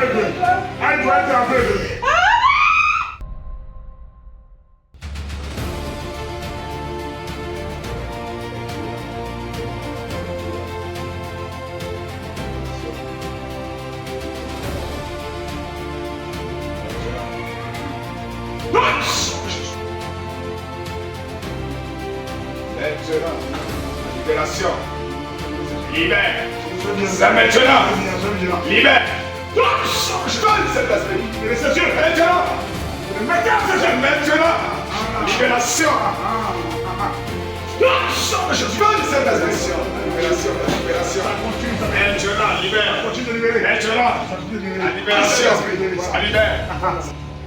aveugle. Ah, il doit être aveugle. Maintenant, libération. Libère. C'est maintenant. Libère. Donne cet aspect. Réception. Maintenant. Maintenant. Libération. Donne cette aspect. Libération. Maintenant. Libère. Continue de libérer. Maintenant. La libération. Ça libère.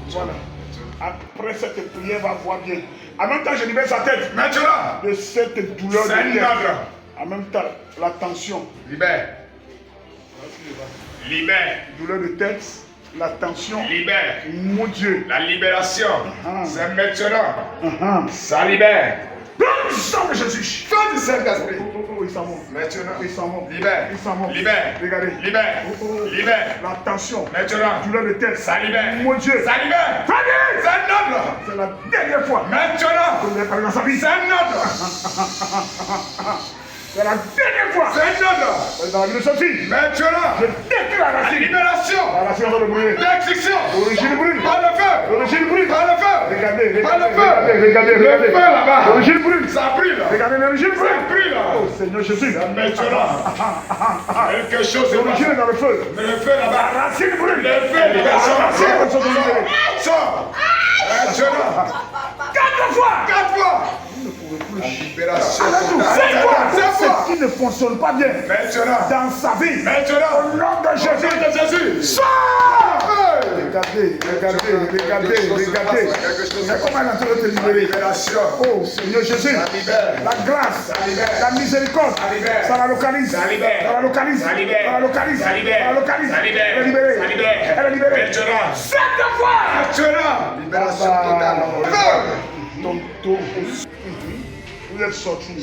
Voilà. Après cette prière va voir bien. En même temps, je libère sa tête. Maintenant. De cette douleur de C'est tête. notre. En même temps, la tension. Libère. Libère. Douleur de tête, la tension. Libère. Mon Dieu. La libération. C'est maintenant. Uh-huh. Ça libère. Dans le sang de Jésus. Fin du Saint-Esprit. Oh, il s'en va. Maintenant. Il s'en va. Libère. Il s'en va. Libère. Regardez. Libère. Libère. La tension. Maintenant. Douleur de tête. Ça libère. Mon Dieu. Ça libère. Fanny. C'est notre. C'est la dernière fois. Maintenant. Que vous avez parlé dans sa vie. C'est notre. C'est la dernière fois. C'est notre. Dans la vie de sa fille. Maintenant. Je déclare la La racine. libération. La racine va le brûler. L'extinction. L'origine brûle. Par le feu. L'origine brûle. Par le feu. Regardez, Par le regardez, feu. regardez, regardez. Le feu là-bas. L'origine brûle. Ça brûle. Regardez l'origine Ça brûle. brûle. Oh Seigneur Jésus. Maintenant. Quelque chose est L'origine est dans le feu. mais le feu là-bas. La racine brûle. Le feu libère. Sors. Sors. Maintenant. 4 fois. 4 fois. La libération. C'est quoi? C'est quoi? Ce qui ne fonctionne pas bien Maintenant. dans sa vie. Maintenant. Au nom de Jésus. Au nom de Jésus. Sors. Hey. Regardez. C'est comment elle est en train de te libérer. Libération. Oh Seigneur Jésus. Ça libère. La grâce. Ça libère. La miséricorde. Ça libère. Ça la localise. Ça libère. Ça la localise. Ça libère. Ça la localise. Ça libère. Ça la localise. Ça libère. Elle est libérée. Ça libère. Elle est libérée. Maintenant. 7 fois. Maintenant. Libération totale. Ton dos. Vous êtes sorti.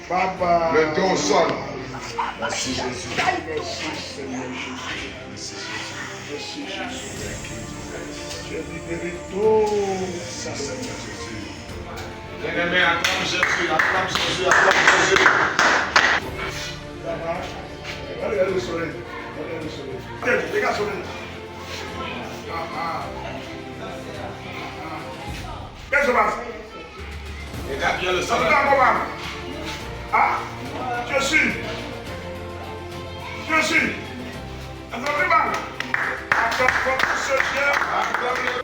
Papa. Le dos au sol. Merci Jésus. Merci Seigneur Jésus. Merci Jésus. Tu es libéré tout. Merci Seigneur Jésus. Bien-aimé, acclame Jésus, acclame Jésus, acclame Jésus. Ça marche. Regardez le soleil. Regardez le soleil. Regarde le soleil. Qu'est-ce qui se passe? Regarde bien le Ça soleil. me donne comment? Ah, je suis. Attendez, mal. Acclame pour ce Dieu. Acclame-le.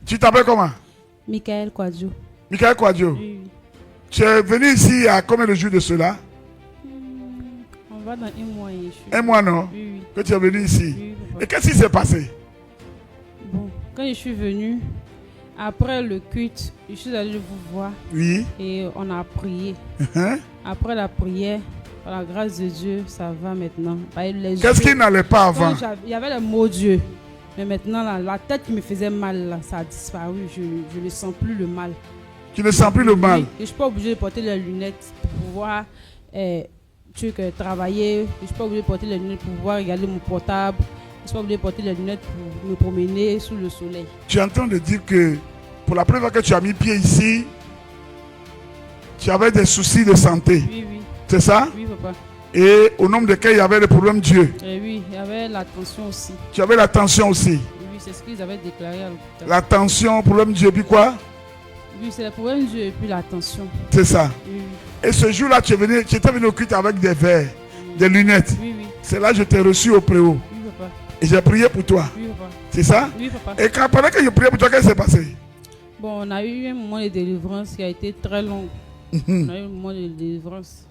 Tu t'appelles comment? Michael Kwadjo. Michael Kwadjo. Oui, oui. Tu es venu ici à combien de jours de cela? On va dans un mois. Je suis... Un mois, non? Oui, oui. Que tu es venu ici. Oui, papa. Et qu'est-ce qui s'est passé? Bon, quand je suis venue, après le culte, je suis allée vous voir Oui. et on a prié. Hein? Après la prière, par la grâce de Dieu, ça va maintenant. Qu'est-ce qui n'allait pas avant? Il y avait le mot Dieu. Mais maintenant, la tête qui me faisait mal, là, ça a disparu. Je ne sens plus le mal. Tu ne sens plus le mal? Oui, et je ne suis pas obligée de porter les lunettes pour pouvoir travailler. Je ne suis pas obligée de porter les lunettes pour pouvoir regarder mon portable. Je ne suis pas obligée de porter les lunettes pour me promener sous le soleil. Tu es en train de dire que pour la première fois que tu as mis pied ici, tu avais des soucis de santé. Oui, oui. C'est ça? Oui, papa. Et au nombre desquels il y avait des problèmes Dieu. Et oui, il y avait la tension aussi. Tu avais la tension aussi. Oui, c'est ce qu'ils avaient déclaré à l'hôpital. La tension, problème Dieu, puis quoi? Oui, c'est le problème Dieu et puis la tension. C'est ça. Oui, oui. Et ce jour-là, tu étais venu au culte avec des verres, des lunettes. Oui, oui. C'est là que je t'ai reçu au préau. Oui, papa. Et j'ai prié pour toi. Oui, papa. C'est ça? Oui, papa. Et pendant que je priais pour toi, qu'est-ce qui s'est passé? Bon, on a eu un moment de délivrance qui a été très long. On a eu un moment de délivrance.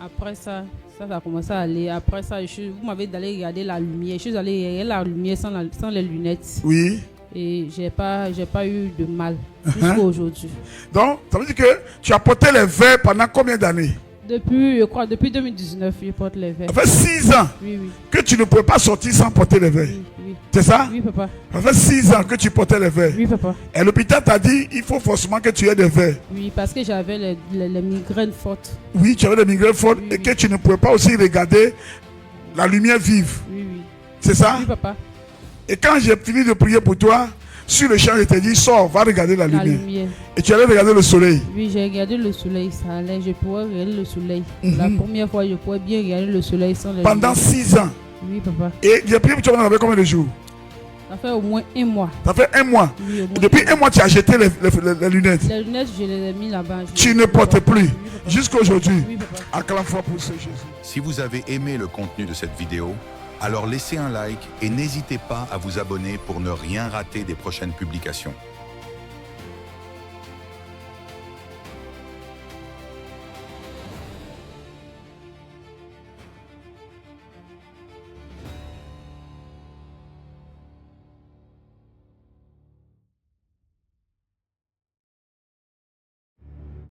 Après ça a commencé à aller. Après ça, vous m'avez d'aller regarder la lumière. Je suis allée regarder la lumière sans les lunettes. Oui. Et j'ai pas eu de mal jusqu'à aujourd'hui. Donc, ça veut dire que tu as porté les verres pendant combien d'années? Depuis 2019, je porte les verres. Ça fait 6 ans Oui, oui. que tu ne pouvais pas sortir sans porter les verres. Oui, oui. C'est ça? Oui, papa. Ça fait 6 ans que tu portais les verres. Oui, papa. Et l'hôpital t'a dit il faut forcément que tu aies des verres. Oui, parce que j'avais les migraines fortes. Oui, tu avais des migraines fortes Oui, et oui. que tu ne pouvais pas aussi regarder la lumière vive. Oui, oui. C'est ça? Oui, papa. Et quand j'ai fini de prier pour toi, sur le champ, je t'ai dit sors, va regarder la La lumière. lumière. Et tu allais regarder le soleil. Oui, j'ai regardé le soleil, ça allait. Je pouvais regarder le soleil. Mhm. La première fois, je pouvais bien regarder le soleil sans les Pendant lumières. 6 ans. Oui, papa. Et j'ai prié pour toi, on avait combien de jours? Ça fait au moins 1 mois. Ça fait 1 mois. Oui, au moins Et depuis 1 mois, tu as jeté les lunettes. Les lunettes, je les ai mis là-bas. Je Tu les ne portes porte plus. Oui, papa. Jusqu'à aujourd'hui. Oui, papa. Acclame-toi pour ce Jésus. Si vous avez aimé le contenu de cette vidéo, alors laissez un like et n'hésitez pas à vous abonner pour ne rien rater des prochaines publications.